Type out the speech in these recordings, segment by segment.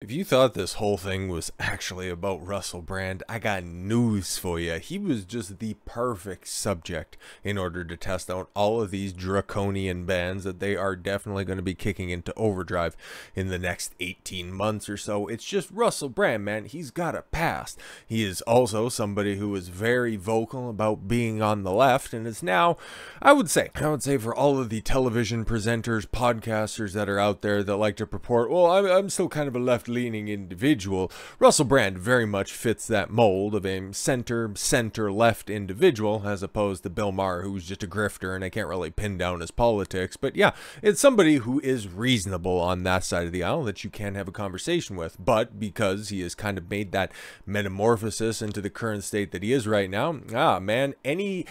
If you thought this whole thing was actually about Russell Brand, I got news for you. He was just the perfect subject in order to test out all of these draconian bans that they are definitely going to be kicking into overdrive in the next 18 months or so. It's just Russell Brand, man. He's got a past. He is also somebody who is very vocal about being on the left, and is now, I would say for all of the television presenters, podcasters that are out there that like to purport, well, I'm still kind of a left-leaning individual, Russell Brand very much fits that mold of a center-left individual, as opposed to Bill Maher, who's just a grifter and I can't really pin down his politics. But yeah, it's somebody who is reasonable on that side of the aisle that you can have a conversation with. But because he has kind of made that metamorphosis into the current state that he is right now, man, any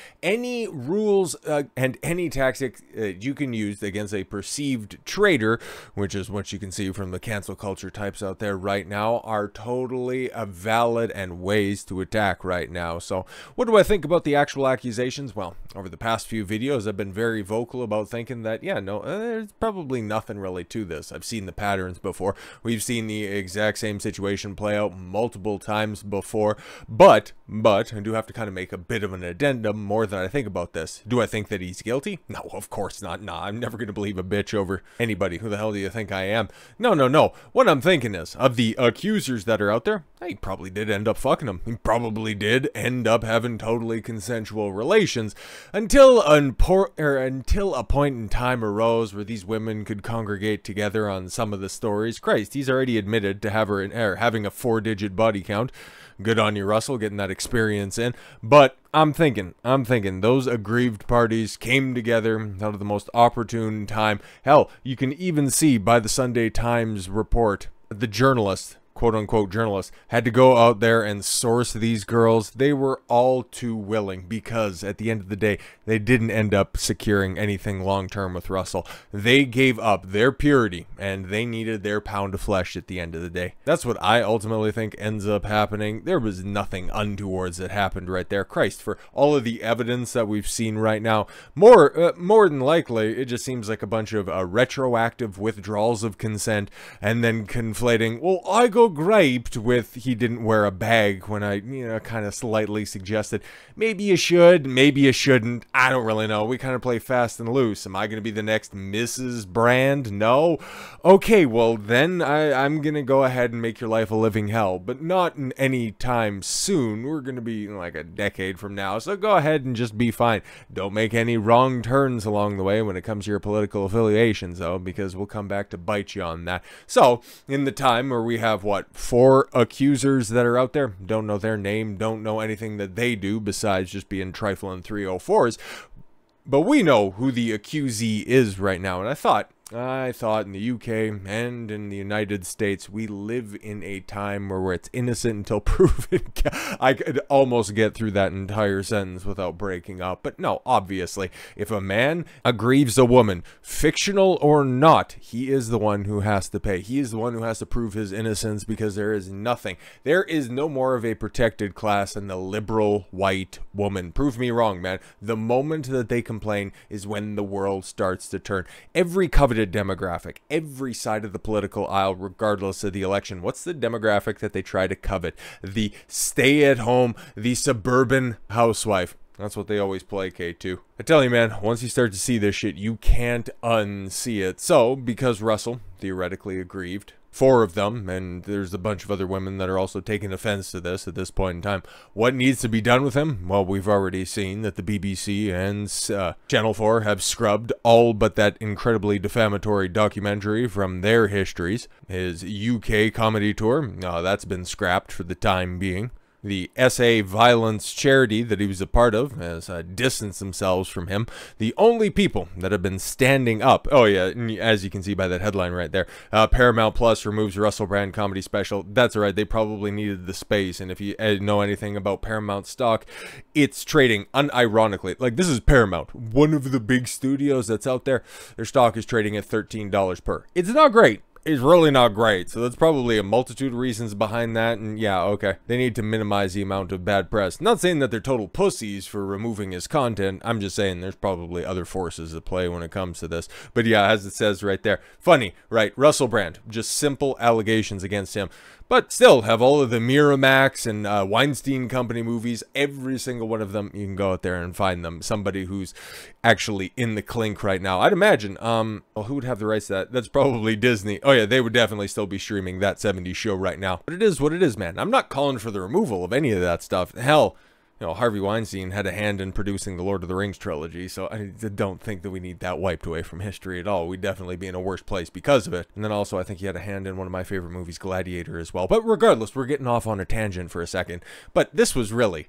rules and any tactic you can use against a perceived traitor, which is what you can see from the cancel culture types out there right now, are totally valid and ways to attack right now. So what do I think about the actual accusations? Well, over the past few videos, I've been very vocal about thinking that, yeah, no, there's probably nothing really to this. I've seen the patterns before. We've seen the exact same situation play out multiple times before, but I do have to kind of make a bit of an addendum more than I think about this. Do I think that he's guilty? No, of course not. Nah, I'm never going to believe a bitch over anybody. Who the hell do you think I am? No. What I'm thinking is, of the accusers that are out there, he probably did end up fucking him. He probably did end up having totally consensual relations until a point in time arose where these women could congregate together on some of the stories. Christ, he's already admitted to having a 4-digit body count. Good on you, Russell, getting that experience in. But I'm thinking those aggrieved parties came together out of the most opportune time. Hell, you can even see by the Sunday Times report, the journalist, quote-unquote journalist, had to go out there and source these girls. They were all too willing, because at the end of the day, they didn't end up securing anything long-term with Russell. They gave up their purity, and they needed their pound of flesh at the end of the day. That's what I ultimately think ends up happening. There was nothing untowards that happened right there. Christ, for all of the evidence that we've seen right now, more than likely, it just seems like a bunch of retroactive withdrawals of consent, and then conflating, well, I go griped with he didn't wear a bag when I, kind of slightly suggested maybe you should, maybe you shouldn't. I don't really know. We kind of play fast and loose. Am I going to be the next Mrs. Brand? No. Okay, well then I'm going to go ahead and make your life a living hell, but not in any time soon. We're going to be like a decade from now, so go ahead and just be fine. Don't make any wrong turns along the way when it comes to your political affiliations, though, because we'll come back to bite you on that. So in the time where we have 4 accusers that are out there, don't know their name, don't know anything that they do besides just being trifling 304s, but we know who the accusee is right now. And I thought in the UK and in the United States, we live in a time where it's innocent until proven. I could almost get through that entire sentence without breaking up. But no, obviously, if a man aggrieves a woman, fictional or not, he is the one who has to pay. He is the one who has to prove his innocence, because there is no more of a protected class than the liberal white woman. Prove me wrong, man. The moment that they complain is when the world starts to turn. Every coveted demographic, every side of the political aisle, regardless of the election, what's the demographic that they try to covet? The stay-at-home, the suburban housewife. That's what they always placate to. I tell you, man, once you start to see this shit, you can't unsee it. So, because Russell theoretically aggrieved 4 of them, and there's a bunch of other women that are also taking offense to this at this point in time, what needs to be done with him? Well, we've already seen that the BBC and Channel 4 have scrubbed all but that incredibly defamatory documentary from their histories. His UK comedy tour, that's been scrapped for the time being. The SA violence charity that he was a part of has distanced themselves from him. The only people that have been standing up, oh yeah, as you can see by that headline right there, Paramount Plus removes Russell Brand comedy special. That's right, they probably needed the space, and if you know anything about Paramount stock, it's trading unironically. Like, this is Paramount, one of the big studios that's out there. Their stock is trading at $13 per. It's not great. is really not great. So that's probably a multitude of reasons behind that. And yeah, okay, they need to minimize the amount of bad press. Not saying that they're total pussies for removing his content. I'm just saying there's probably other forces at play when it comes to this. But yeah, as it says right there, funny, right? Russell Brand, just simple allegations against him. But still, have all of the Miramax and Weinstein Company movies, every single one of them, you can go out there and find them. Somebody who's actually in the clink right now. I'd imagine, well, who would have the rights to that? That's probably Disney. Oh yeah, they would definitely still be streaming that 70s show right now. But it is what it is, man. I'm not calling for the removal of any of that stuff. Hell, you know, Harvey Weinstein had a hand in producing the Lord of the Rings trilogy, so I don't think that we need that wiped away from history at all. We'd definitely be in a worse place because of it. And then also, I think he had a hand in one of my favorite movies, Gladiator, as well. But regardless, we're getting off on a tangent for a second. But this was really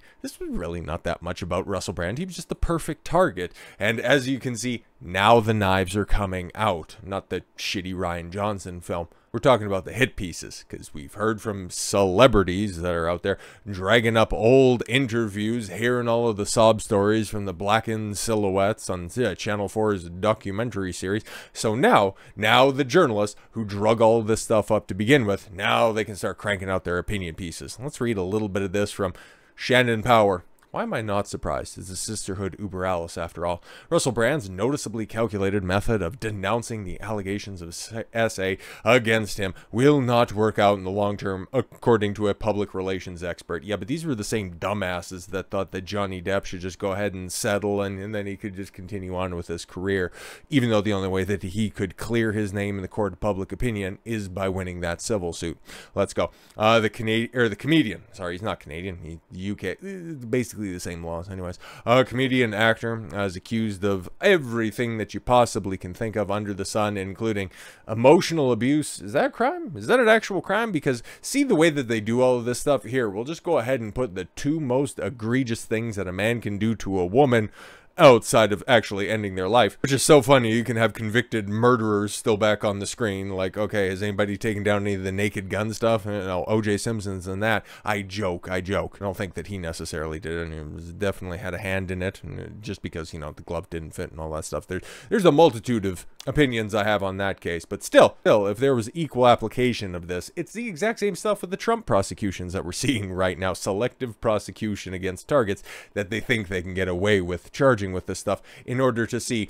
not that much about Russell Brand. He was just the perfect target. And as you can see, now the knives are coming out. Not the shitty Rian Johnson film. We're talking about the hit pieces, because we've heard from celebrities that are out there dragging up old interviews, hearing all of the sob stories from the blackened silhouettes on Channel 4's documentary series. So now the journalists who drug all of this stuff up to begin with, now they can start cranking out their opinion pieces. Let's read a little bit of this from Shannon Power. Why am I not surprised? It's a sisterhood uber alles after all. Russell Brand's noticeably calculated method of denouncing the allegations of SA against him will not work out in the long term, according to a public relations expert. Yeah, but these were the same dumbasses that thought that Johnny Depp should just go ahead and settle and then he could just continue on with his career, even though the only way that he could clear his name in the court of public opinion is by winning that civil suit. Let's go. The comedian. Sorry, he's not Canadian. He's UK. Basically the same laws anyways. Comedian actor is accused of everything that you possibly can think of under the sun, including emotional abuse. Is that a crime? Is that an actual crime? Because see the way that they do all of this stuff here, we'll just go ahead and put the two most egregious things that a man can do to a woman outside of actually ending their life, which is so funny. You can have convicted murderers still back on the screen. Like, okay, has anybody taken down any of the Naked Gun stuff? You know, O.J. Simpson's and that. I joke. I don't think that he necessarily did it. And he definitely had a hand in it, and just because, you know, the glove didn't fit and all that stuff. There's a multitude of opinions I have on that case, but still, if there was equal application of this, it's the exact same stuff with the Trump prosecutions that we're seeing right now. Selective prosecution against targets that they think they can get away with charging with this stuff in order to see,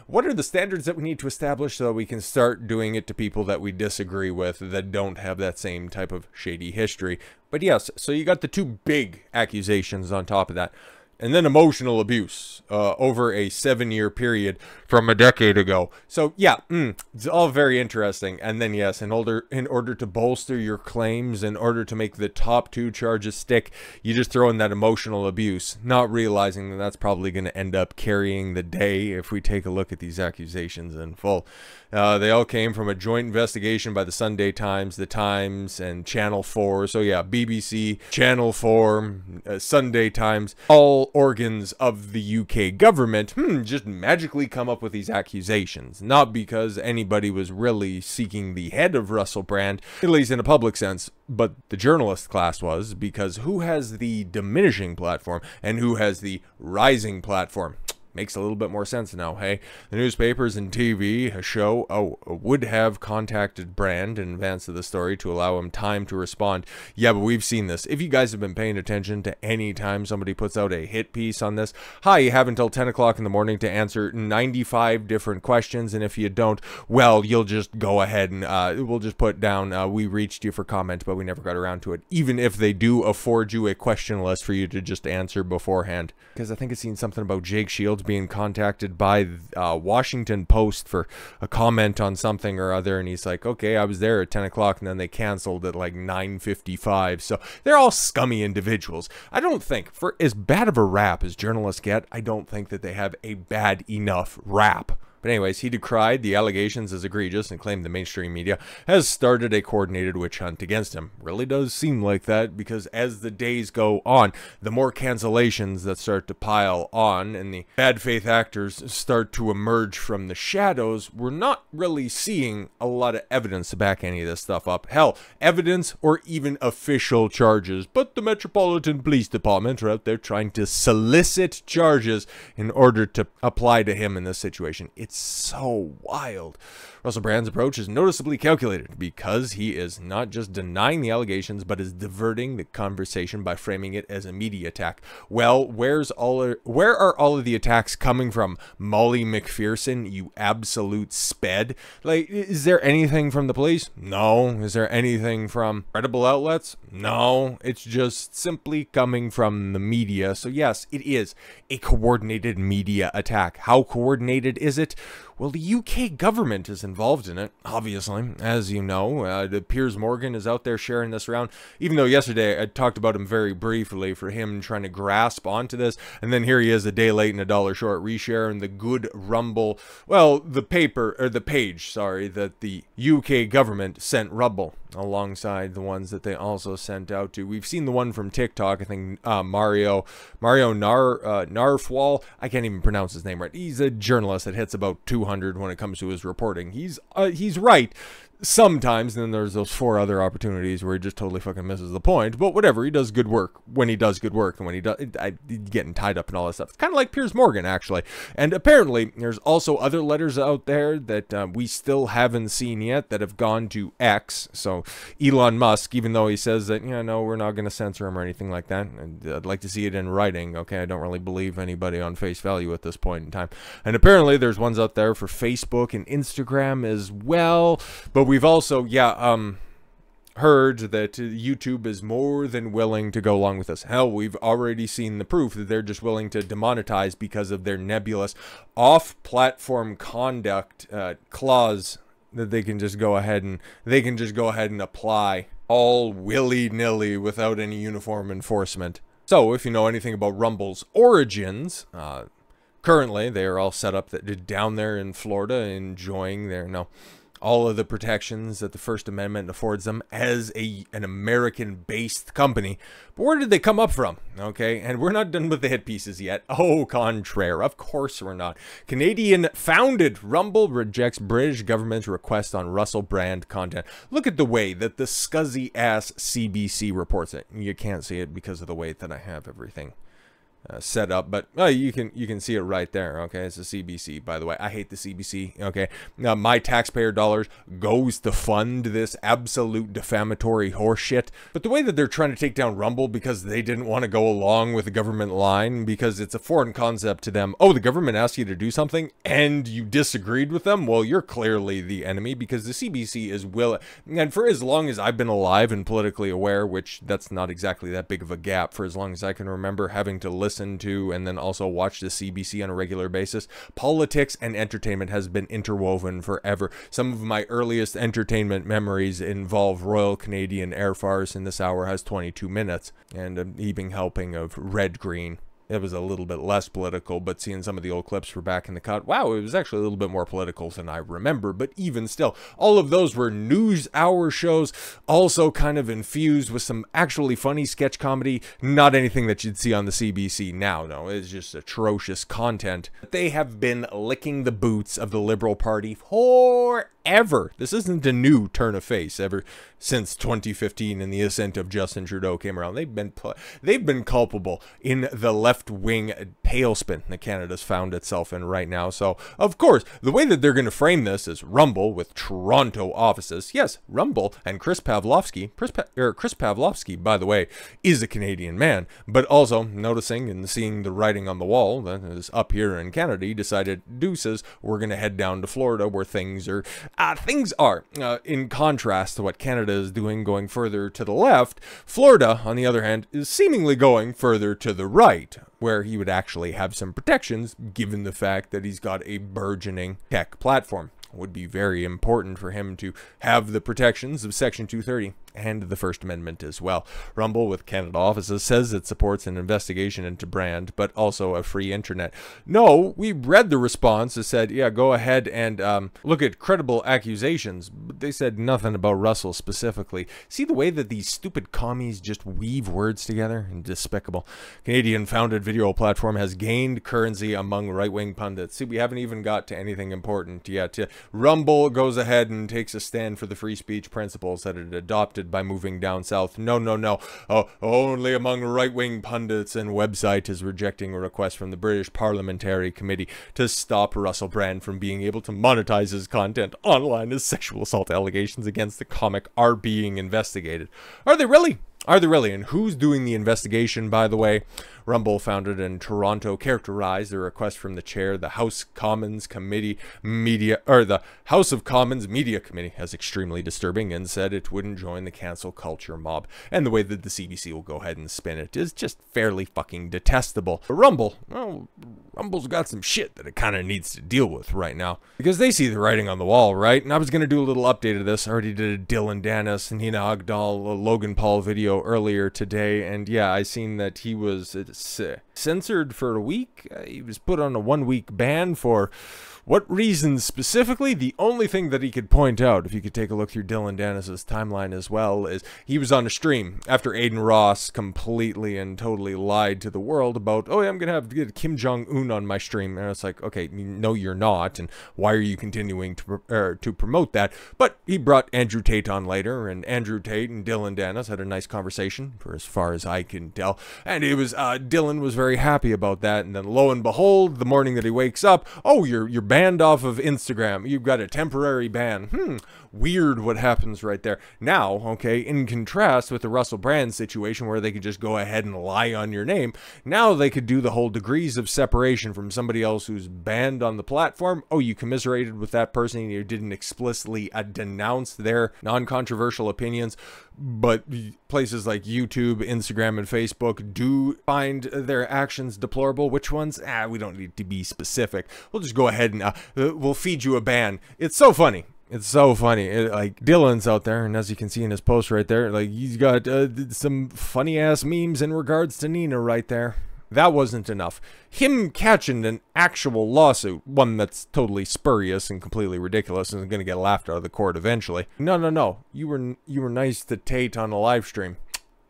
what are the standards that we need to establish so that we can start doing it to people that we disagree with that don't have that same type of shady history. But yes, so you got the two big accusations on top of that. And then emotional abuse over a 7-year period from a decade ago. So yeah, it's all very interesting. And then yes, in order to bolster your claims, in order to make the top two charges stick, you just throw in that emotional abuse, not realizing that that's probably going to end up carrying the day if we take a look at these accusations in full. They all came from a joint investigation by the Sunday Times, the Times, and Channel 4. So yeah, BBC, Channel 4, Sunday Times, all organs of the UK government just magically come up with these accusations. Not because anybody was really seeking the head of Russell Brand, at least in a public sense, but the journalist class was, because who has the diminishing platform and who has the rising platform? Makes a little bit more sense now, hey? The newspapers and TV show would have contacted Brand in advance of the story to allow him time to respond. Yeah, but we've seen this. If you guys have been paying attention to any time somebody puts out a hit piece on this, you have until 10 o'clock in the morning to answer 95 different questions, and if you don't, well, you'll just go ahead and we'll just put down, we reached you for comment, but we never got around to it, even if they do afford you a question list for you to just answer beforehand. Because I think I've seen something about Jake Shields being contacted by Washington Post for a comment on something or other, and he's like, okay, I was there at 10 o'clock, and then they canceled at like 9:55. So they're all scummy individuals. I don't think, for as bad of a rap as journalists get, I don't think that they have a bad enough rap. But anyways, he decried the allegations as egregious and claimed the mainstream media has started a coordinated witch hunt against him. Really does seem like that, because as the days go on, the more cancellations that start to pile on and the bad faith actors start to emerge from the shadows, we're not really seeing a lot of evidence to back any of this stuff up. Hell, evidence or even official charges. But the Metropolitan Police Department are out there trying to solicit charges in order to apply to him in this situation. It's so wild. Russell Brand's approach is noticeably calculated because he is not just denying the allegations, but is diverting the conversation by framing it as a media attack. Well, where are all of the attacks coming from? Molly McPherson, you absolute sped. Like, is there anything from the police? No. Is there anything from credible outlets? No. It's just simply coming from the media. So yes, it is a coordinated media attack. How coordinated is it? Well, the UK government is involved in it, obviously, as you know. Piers Morgan is out there sharing this around, even though yesterday I talked about him very briefly for him trying to grasp onto this, and then here he is a day late and a dollar short resharing the good Rumble, well, the page, that the UK government sent Rumble alongside the ones that they also sent out to. We've seen the one from TikTok, I think Mario Narfwal, I can't even pronounce his name right. He's a journalist that hits about 200 when it comes to his reporting. He's right sometimes, and then there's those 4 other opportunities where he just totally fucking misses the point. But whatever, he does good work when he does good work, and when he does, getting tied up and all that stuff. It's kind of like Piers Morgan, actually. And apparently, there's also other letters out there that we still haven't seen yet that have gone to X. So Elon Musk, even though he says that, no, we're not going to censor him or anything like that, and I'd like to see it in writing. Okay, I don't really believe anybody on face value at this point in time. And apparently, there's ones out there for Facebook and Instagram as well. But we've also, heard that YouTube is more than willing to go along with this. Hell, we've already seen the proof that they're just willing to demonetize because of their nebulous off-platform conduct clause that they can just go ahead and apply all willy-nilly without any uniform enforcement. So, if you know anything about Rumble's origins, currently they are all set up down there in Florida, enjoying all of the protections that the First Amendment affords them as an American-based company. But where did they come up from? Okay, and we're not done with the hit pieces yet. Au contraire, of course we're not. Canadian-founded Rumble rejects British government's request on Russell Brand content. Look at the way that the scuzzy-ass CBC reports it. You can't see it because of the way that I have everything set up, but you can see it right there. Okay, it's a CBC, by the way. I hate the CBC. Okay, now my taxpayer dollars goes to fund this absolute defamatory horseshit. But the way that they're trying to take down Rumble because they didn't want to go along with the government line because it's a foreign concept to them. Oh, the government asked you to do something and you disagreed with them? Well, you're clearly the enemy because the CBC is willing, and for as long as I've been alive and politically aware, which that's not exactly that big of a gap, for as long as I can remember having to listen to and then also watch the CBC on a regular basis, politics and entertainment has been interwoven forever. Some of my earliest entertainment memories involve Royal Canadian Air Force, and this hour has 22 minutes, and an even helping of Red Green. It was a little bit less political, but seeing some of the old clips for back in the cut, wow, it was actually a little bit more political than I remember. But even still, all of those were news hour shows, also kind of infused with some actually funny sketch comedy. Not anything that you'd see on the CBC now, no. It's just atrocious content. They have been licking the boots of the Liberal Party forever. This isn't a new turn of face ever since 2015 and the ascent of Justin Trudeau came around. They've been culpable in the left-wing tailspin that Canada's found itself in right now. So, of course, the way that they're going to frame this is Rumble with Toronto offices. Yes, Rumble and Chris Pavlovski. Chris Pavlovski, by the way, is a Canadian man, but also noticing and seeing the writing on the wall that is up here in Canada, he decided, deuces, we're going to head down to Florida where things are. In contrast to what Canada is doing, going further to the left, Florida, on the other hand, is seemingly going further to the right, where he would actually have some protections, given the fact that he's got a burgeoning tech platform. It would be very important for him to have the protections of Section 230 and the First Amendment as well. Rumble, with Canada offices, says it supports an investigation into Brand, but also a free internet. No, we read the response. It said, yeah, go ahead and look at credible accusations, but they said nothing about Russell specifically. See the way that these stupid commies just weave words together? Despicable. Canadian-founded video platform has gained currency among right-wing pundits. See, we haven't even got to anything important yet. Rumble goes ahead and takes a stand for the free speech principles that it adopted affected by moving down south. No, no, no. Only among right-wing pundits and website is rejecting a request from the British Parliamentary Committee to stop Russell Brand from being able to monetize his content online as sexual assault allegations against the comic are being investigated. Are they really? Are they really? And who's doing the investigation, by the way? Rumble, founded in Toronto, characterized the request from the chair, the House Commons Committee Media, or the House of Commons Media Committee, as extremely disturbing, and said it wouldn't join the cancel culture mob. And the way that the CBC will go ahead and spin it is just fairly fucking detestable. But Rumble, well, Rumble's got some shit that it kind of needs to deal with right now, because they see the writing on the wall, right? And I was going to do a little update of this. I already did a Dylan Dennis and Nina Agdal, Logan Paul video earlier today, and yeah, I seen that he was censored for a week. He was put on a 1-week ban for what reasons specifically? The only thing that he could point out, if you could take a look through Dylan Dennis's timeline as well, is he was on a stream after Aiden Ross completely and totally lied to the world about, oh yeah, I'm gonna have Kim Jong-un on my stream, and it's like, okay, no you're not, and why are you continuing to promote that? But he brought Andrew Tate on later, and Andrew Tate and Dylan Dennis had a nice conversation, for as far as I can tell, and it was Dylan was very happy about that, and then lo and behold, the morning that he wakes up, oh, you're banned off of Instagram. You've got a temporary ban. Weird what happens right there. Now, okay, in contrast with the Russell Brand situation where they could just go ahead and lie on your name, now they could do the whole degrees of separation from somebody else who's banned on the platform. Oh, you commiserated with that person and you didn't explicitly denounce their non-controversial opinions, but places like YouTube, Instagram, and Facebook do find their actions deplorable. Which ones? We don't need to be specific. We'll just go ahead and we'll feed you a ban. It's so funny. It's so funny. Like, Dylan's out there, and as you can see in his post right there, like, he's got some funny-ass memes in regards to Nina right there. That wasn't enough. Him catching an actual lawsuit, one that's totally spurious and completely ridiculous and going to get laughed out of the court eventually. No, no, no. You were nice to Tate on a live stream.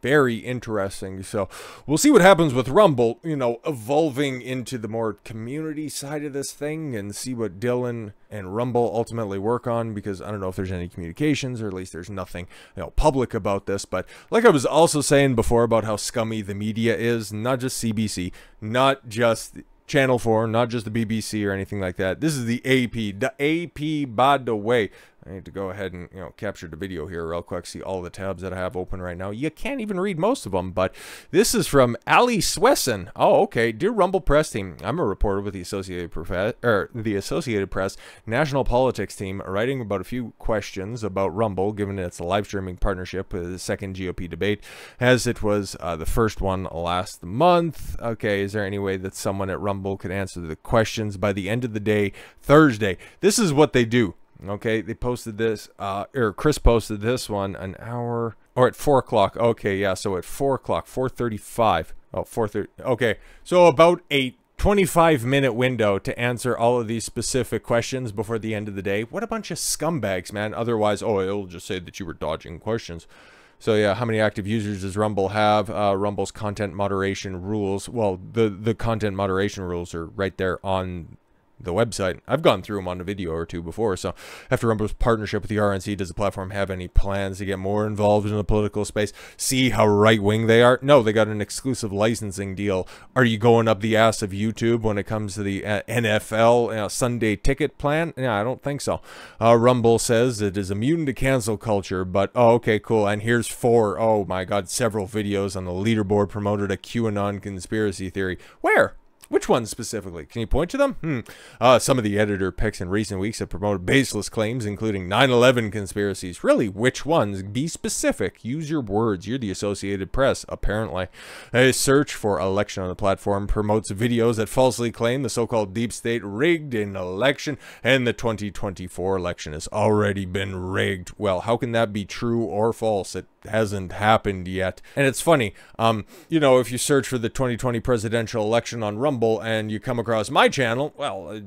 Very interesting. So we'll see what happens with Rumble, you know, evolving into the more community side of this thing, and see what Dylan and Rumble ultimately work on, because I don't know if there's any communications, or at least there's nothing, you know, public about this. But like I was also saying before about how scummy the media is, not just CBC, not just Channel 4, not just the BBC or anything like that. This is the AP. The AP, by the way. I need to go ahead and, you know, capture the video here real quick, see all the tabs that I have open right now. You can't even read most of them, but this is from Ali Swesson. Oh, okay. Dear Rumble Press Team, I'm a reporter with the Associated Press National Politics Team, writing about a few questions about Rumble, given its live streaming partnership with the second GOP debate, as it was the first one last month. Okay, is there any way that someone at Rumble could answer the questions by the end of the day, Thursday? This is what they do. Okay, they posted this, or Chris posted this one an hour, or at 4 o'clock. Okay, yeah, so at 4 o'clock, 4:35. Oh, 4:30. Okay, so about a 25-minute window to answer all of these specific questions before the end of the day. What a bunch of scumbags, man. Otherwise, oh, it'll just say that you were dodging questions. So yeah, how many active users does Rumble have? Rumble's content moderation rules. Well, the content moderation rules are right there on the website. I've gone through them on a video or two before. So after Rumble's partnership with the RNC, does the platform have any plans to get more involved in the political space? See how right-wing they are? No, they got an exclusive licensing deal. Are you going up the ass of YouTube when it comes to the NFL Sunday ticket plan? Yeah, I don't think so. Rumble says it is immune to cancel culture, but oh, okay, cool. And here's 4, oh my god, several videos on the leaderboard promoted a QAnon conspiracy theory. Where? Which ones specifically? Can you point to them? Some of the editor picks in recent weeks have promoted baseless claims, including 9/11 conspiracies. Really, which ones? Be specific. Use your words. You're the Associated Press, apparently. A search for election on the platform promotes videos that falsely claim the so-called deep state rigged an election, and the 2024 election has already been rigged. Well, how can that be true or false? It hasn't happened yet. And it's funny, you know, if you search for the 2020 presidential election on Rumble and you come across my channel, well,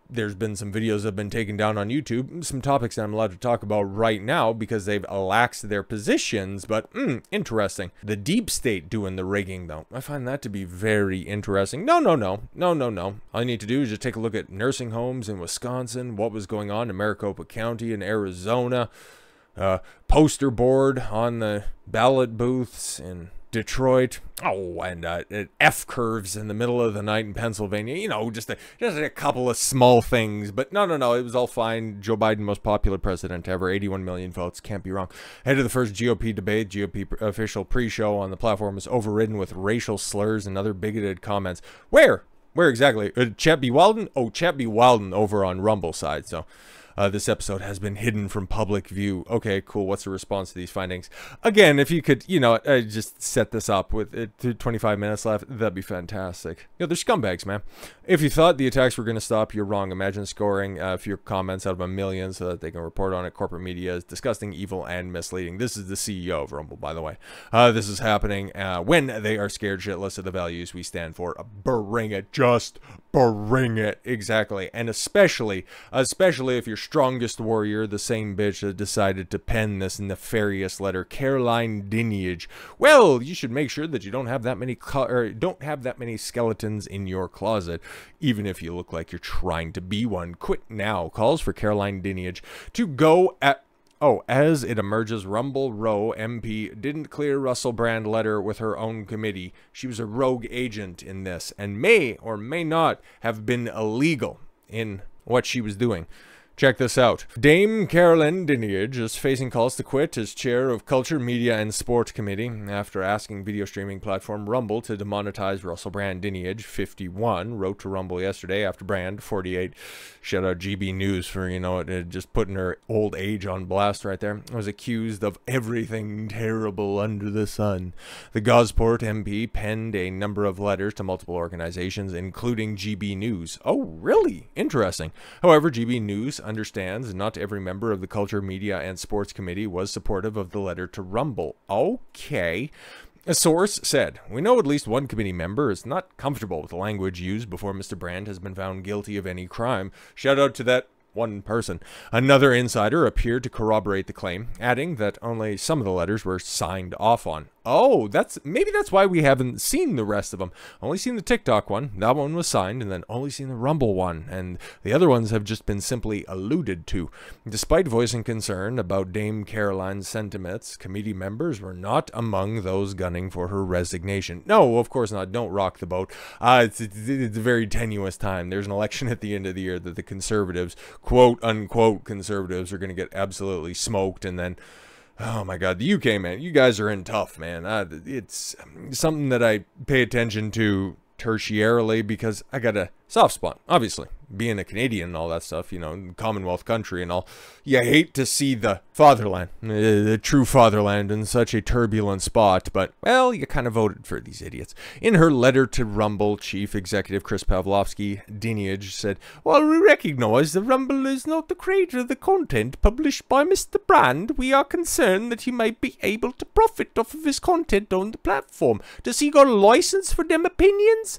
there's been some videos that have been taken down on YouTube, some topics that I'm allowed to talk about right now because they've laxed their positions, but interesting. The deep state doing the rigging, though, I find that to be very interesting. No. All you need to do is just take a look at nursing homes in Wisconsin, what was going on in Maricopa County in Arizona. poster board on the ballot booths in Detroit. Oh, and F curves in the middle of the night in Pennsylvania. You know, just a couple of small things. But no, it was all fine. Joe Biden, most popular president ever, 81 million votes. Can't be wrong. Ahead of the first GOP debate, GOP official pre-show on the platform was overridden with racial slurs and other bigoted comments. Where exactly? Chet B. Walden? Oh, Chet B. Walden over on Rumble side. So this episode has been hidden from public view. Okay, cool. What's the response to these findings? Again, if you could, just set this up with 25 minutes left, that'd be fantastic. They're scumbags, man. If you thought the attacks were going to stop, you're wrong. Imagine scoring a few comments out of 1 million so that they can report on it. Corporate media is disgusting, evil, and misleading. This is the CEO of Rumble, by the way. This is happening when they are scared shitless of the values we stand for. Bring it. Just bring it. Exactly. And especially if you're strongest warrior, the same bitch that decided to pen this nefarious letter, Caroline Lineage. Well, you should make sure that you don't have that many skeletons in your closet, even if you look like you're trying to be one. Quit now. Calls for Caroline Lineage to go at. Oh, as it emerges, Rumble Row MP didn't clear Russell Brand letter with her own committee. She was a rogue agent in this and may or may not have been illegal in what she was doing. Check this out. Dame Caroline Lineage is facing calls to quit as chair of Culture, Media, and Sport Committee after asking video streaming platform Rumble to demonetize Russell Brand. Lineage, 51, wrote to Rumble yesterday after Brand, 48, shout out GB News for, just putting her old age on blast right there, was accused of everything terrible under the sun. The Gosport MP penned a number of letters to multiple organizations, including GB News. Oh, really? Interesting. However, GB News understands not every member of the Culture, Media, and Sports Committee was supportive of the letter to Rumble. Okay. A source said, "We know at least one committee member is not comfortable with the language used before Mr. Brand has been found guilty of any crime." Shout out to that one person. Another insider appeared to corroborate the claim, adding that only some of the letters were signed off on. Oh, maybe that's why we haven't seen the rest of them. Only seen the TikTok one. That one was signed, and then only seen the Rumble one, and the other ones have just been simply alluded to. Despite voicing concern about Dame Caroline's sentiments, committee members were not among those gunning for her resignation. No, of course not. Don't rock the boat. It's a very tenuous time. There's an election at the end of the year that the conservatives, quote unquote conservatives, are going to get absolutely smoked, and then oh my God, the UK, man, you guys are in tough, man. It's something that I pay attention to tertiarily because I got a soft spot, obviously. Being a Canadian and all that stuff, Commonwealth country and all. You hate to see the fatherland, the true fatherland, in such a turbulent spot, but, well, you kind of voted for these idiots. In her letter to Rumble, Chief Executive Chris Pavlovski, Lineage, said, "While we recognize that Rumble is not the creator of the content published by Mr. Brand, we are concerned that he might be able to profit off of his content on the platform. Does he got a license for them opinions?"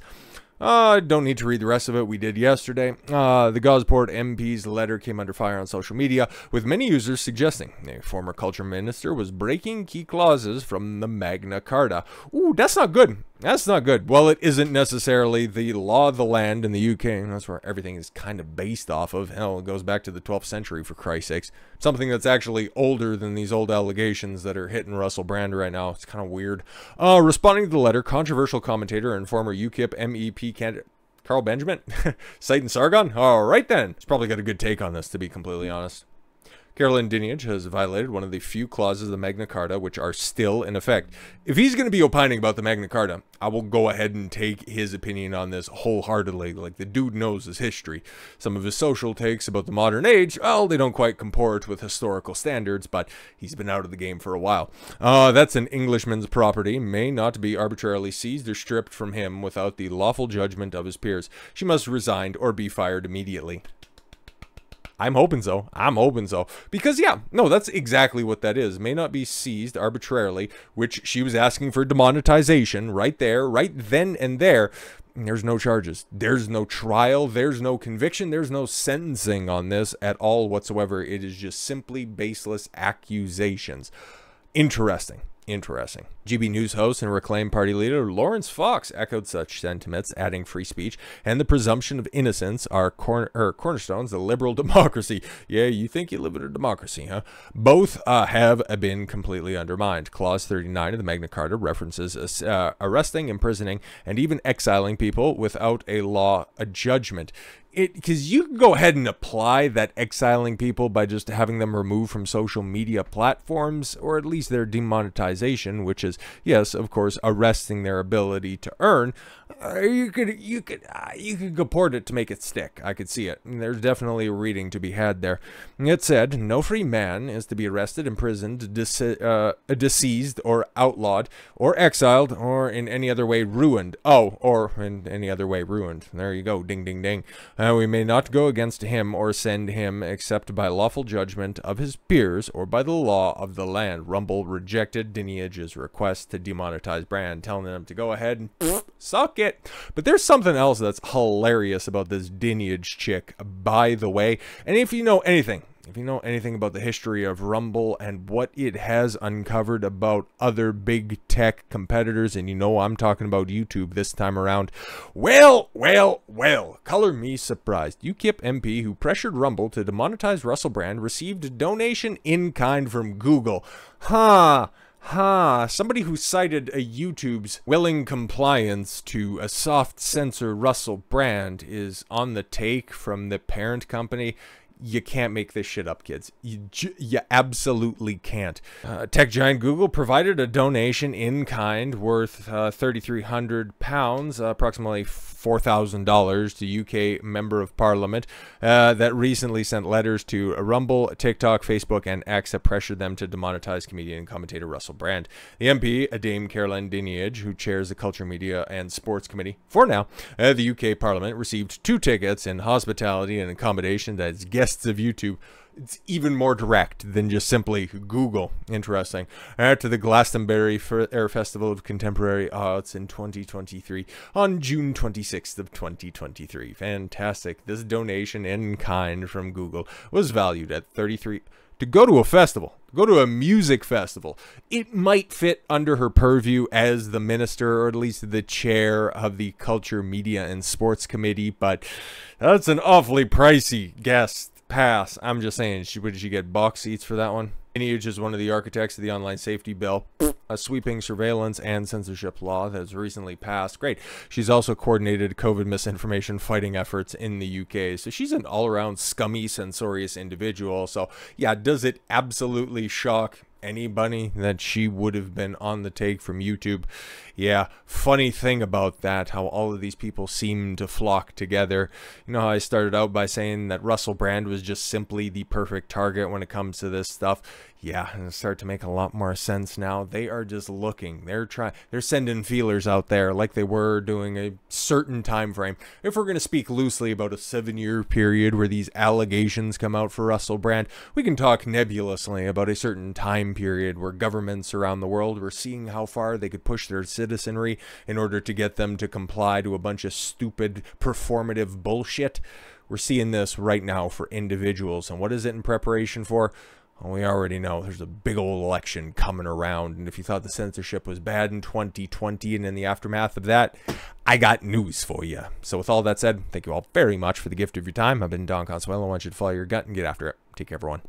Don't need to read the rest of it. We did yesterday. The Gosport MP's letter came under fire on social media, with many users suggesting the former culture minister was breaking key clauses from the Magna Carta. Ooh, that's not good. That's not good. Well, it isn't necessarily the law of the land in the UK. That's where everything is kind of based off of. Hell, it goes back to the 12th century, for Christ's sakes. Something that's actually older than these old allegations that are hitting Russell Brand right now. It's kind of weird. Responding to the letter, controversial commentator and former UKIP MEP candidate Carl Benjamin, citing Sargon. All right then. He's probably got a good take on this, to be completely honest. Caroline Lineage has violated one of the few clauses of the Magna Carta which are still in effect. If he's going to be opining about the Magna Carta, I will go ahead and take his opinion on this wholeheartedly. Like, the dude knows his history. Some of his social takes about the modern age, well, they don't quite comport with historical standards, but he's been out of the game for a while. That's an Englishman's property, may not be arbitrarily seized or stripped from him without the lawful judgment of his peers. She must resign or be fired immediately. I'm hoping so. I'm hoping so. Because, yeah, no, that's exactly what that is. May not be seized arbitrarily, which she was asking for demonetization right there, right then and there. There's no charges. There's no trial. There's no conviction. There's no sentencing on this at all whatsoever. It is just simply baseless accusations. Interesting. Interesting. GB News host and reclaimed party leader Lawrence Fox echoed such sentiments, adding free speech and the presumption of innocence are cornerstones of liberal democracy. Yeah, you think you live in a democracy, huh? Both have been completely undermined. Clause 39 of the Magna Carta references arresting, imprisoning, and even exiling people without a judgment. Because you can go ahead and apply that exiling people by just having them removed from social media platforms, or at least their demonetization, which is, yes, of course, arresting their ability to earn. You could comport it to make it stick. I could see it. And there's definitely a reading to be had there. It said, no free man is to be arrested, imprisoned, deceased, or outlawed, or exiled, or in any other way ruined. Oh, or in any other way ruined. There you go. Ding, ding, ding. We may not go against him or send him except by lawful judgment of his peers or by the law of the land. Rumble rejected Lineage's request to demonetize Brand, telling them to go ahead and suck it. But there's something else that's hilarious about this Lineage chick, by the way. And if you know anything about the history of Rumble and what it has uncovered about other big tech competitors, and you know I'm talking about YouTube this time around, well, color me surprised. UKIP MP who pressured Rumble to demonetize Russell Brand received a donation in kind from Google. Somebody who cited a YouTube's willing compliance to a soft censor Russell Brand is on the take from the parent company. You can't make this shit up, kids. You absolutely can't. Tech giant Google provided a donation in kind worth £3,300, approximately $4,000, to UK Member of Parliament that recently sent letters to Rumble, TikTok, Facebook, and X that pressured them to demonetize comedian and commentator Russell Brand. The MP, Dame Caroline Lineage, who chairs the Culture, Media, and Sports Committee, for now, the UK Parliament received 2 tickets in hospitality and accommodation as guests of YouTube. It's even more direct than just simply Google. Interesting. To the Glastonbury Air Festival of Contemporary Arts in 2023 on June 26th of 2023. Fantastic. This donation in kind from Google was valued at $33. To go to a festival, go to a music festival, it might fit under her purview as the minister, or at least the chair of the Culture, Media, and Sports Committee, but that's an awfully pricey guest pass. I'm just saying, did she get box seats for that one? Lineage is one of the architects of the online safety bill, a sweeping surveillance and censorship law that has recently passed. Great. She's also coordinated COVID misinformation fighting efforts in the UK. So she's an all-around scummy, censorious individual. So yeah, does it absolutely shock anybody that she would have been on the take from YouTube? Yeah, funny thing about that, how all of these people seem to flock together. You know how I started out by saying that Russell Brand was just simply the perfect target when it comes to this stuff? Yeah, and it started to make a lot more sense now. They are just looking. They're sending feelers out there like they were doing a certain time frame. If we're going to speak loosely about a 7-year period where these allegations come out for Russell Brand, we can talk nebulously about a certain time period where governments around the world were seeing how far they could push their citizenry in order to get them to comply to a bunch of stupid performative bullshit. We're seeing this right now for individuals. And what is it in preparation for? Well, we already know there's a big old election coming around, and if you thought the censorship was bad in 2020 and in the aftermath of that, I got news for you. So with all that said, thank you all very much for the gift of your time. I've been Don Consuelo. I want you to follow your gut and get after it. Take care, everyone.